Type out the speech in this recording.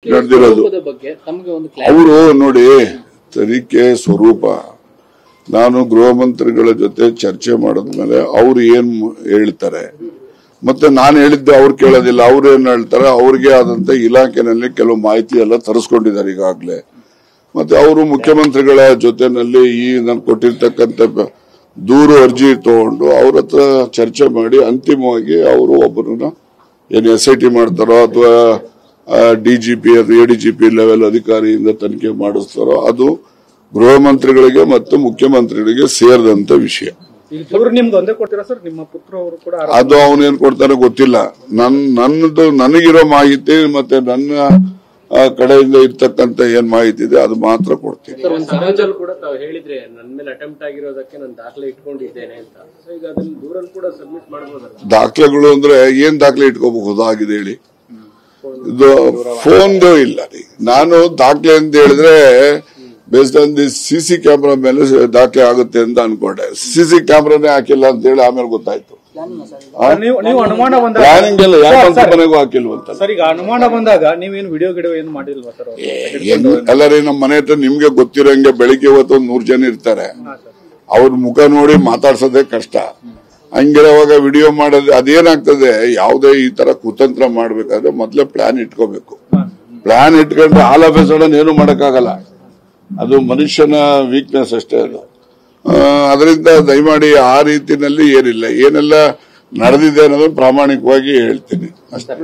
ನಡೆದಿರೋದು. ಅವರು ನೋಡಿ ತನಿಖೆ ಸ್ವರೂಪ. ನಾನು ಗೃಹ ಮಂತ್ರಿಗಳ ಜೊತೆ ಚರ್ಚೆ ಮಾಡಿದ್ಮೇಲೆ ಅವ್ರು ಏನ್ ಹೇಳ್ತಾರೆ ಮತ್ತೆ ನಾನು ಹೇಳಿದ್ದು ಅವ್ರು ಕೇಳೋದಿಲ್ಲ. ಅವ್ರು ಏನ್ ಹೇಳ್ತಾರೆ, ಅವ್ರಿಗೆ ಆದಂತ ಇಲಾಖೆನಲ್ಲಿ ಕೆಲವು ಮಾಹಿತಿ ಎಲ್ಲ ತರಿಸ್ಕೊಂಡಿದ್ದಾರೆ ಈಗಾಗಲೇ. ಮತ್ತೆ ಅವರು ಮುಖ್ಯಮಂತ್ರಿಗಳ ಜೊತೆನಲ್ಲಿ ಈ ನಾನು ಕೊಟ್ಟಿರ್ತಕ್ಕಂಥ ದೂರು ಅರ್ಜಿ ತಗೊಂಡು ಅವ್ರ ಹತ್ರ ಚರ್ಚೆ ಮಾಡಿ ಅಂತಿಮವಾಗಿ ಅವರು ಒಬ್ಬರನ್ನ ಏನು SIT ಮಾಡ್ತಾರೋ ಅಥವಾ DGP ADGP ಲೆವೆಲ್ ಅಧಿಕಾರಿಯಿಂದ ತನಿಖೆ ಮಾಡಿಸ್ತಾರೋ ಅದು ಗೃಹ ಮಂತ್ರಿಗಳಿಗೆ ಮತ್ತು ಮುಖ್ಯಮಂತ್ರಿಗಳಿಗೆ ಸೇರಿದಂತ ವಿಷಯ. ಅದು ಅವನೇನ್ ಕೊಡ್ತಾನೆ ಗೊತ್ತಿಲ್ಲ. ನನ್ನದು ನನಗಿರೋ ಮಾಹಿತಿ ಮತ್ತೆ ನನ್ನ ಕಡೆಯಿಂದ ಇರ್ತಕ್ಕಂಥ ಏನ್ ಮಾಹಿತಿ ಇದೆ ಅದು ಮಾತ್ರ ಕೊಡ್ತೀನಿ. ದಾಖಲೆಗಳು ಅಂದ್ರೆ ಏನ್ ದಾಖಲೆ ಇಟ್ಕೋಬಹುದಾಗಿದೆ ಹೇಳಿ? ಇದು ಫೋನ್ದು ಇಲ್ಲ. ನಾನು ದಾಖಲೆ ಅಂತ ಹೇಳಿದ್ರೆ based on the CC camera ಮೇಲೆ ದಾಖಲೆ ಆಗುತ್ತೆ ಅಂತ ಅನ್ಕೊಂಡೆ. CC ಕ್ಯಾಮ್ರಾನೇ ಹಾಕಿಲ್ಲ ಅಂತ ಹೇಳಿ ಆಮೇಲೆ ಗೊತ್ತಾಯ್ತು. ಪ್ಲಾನಿಂಗ್ ಎಲ್ಲ ಯಾಕೆ ಮನೆಗೂ ಹಾಕಿಲ್ವಂತ. ಈಗ ಅನುಮಾನ ಬಂದಾಗ ನೀವೇನು ವಿಡಿಯೋ ಗಿಡಿಯೋ ಏನು ಮಾಡಿಲ್ವಾ ಸರ್? ಎಲ್ಲರೂ ನಮ್ಮ ಮನೆ ಹತ್ರ ನಿಮ್ಗೆ ಗೊತ್ತಿರೋಂಗೆ ಬೆಳಿಗ್ಗೆ ಹೊತ್ತು 100 ಜನ ಇರ್ತಾರೆ. ಅವ್ರ ಮುಖ ನೋಡಿ ಮಾತಾಡ್ಸೋದೇ ಕಷ್ಟ. ಹಂಗಿರುವಾಗ ವಿಡಿಯೋ ಮಾಡೋದು ಅದೇನಾಗ್ತದೆ, ಯಾವುದೇ ಈ ತರ ಕುತಂತ್ರ ಮಾಡ್ಬೇಕಾದ್ರೆ ಮೊದ್ಲೇ ಪ್ಲಾನ್ ಇಟ್ಕೋಬೇಕು. ಪ್ಲಾನ್ ಇಟ್ಕೊಂಡ್ರೆ ಆಲ್ ಆಫ್ ಎ ಸಡನ್ ಏನು ಮಾಡಕ್ಕಾಗಲ್ಲ. ಅದು ಮನುಷ್ಯನ ವೀಕ್ನೆಸ್ ಅಷ್ಟೇ. ಅದು ಅದರಿಂದ ದಯಮಾಡಿ ಆ ರೀತಿನಲ್ಲಿ ಏನಿಲ್ಲ, ಏನೆಲ್ಲ ನಡೆದಿದೆ ಅನ್ನೋದನ್ನು ಪ್ರಾಮಾಣಿಕವಾಗಿ ಹೇಳ್ತೀನಿ ಅಷ್ಟೇ.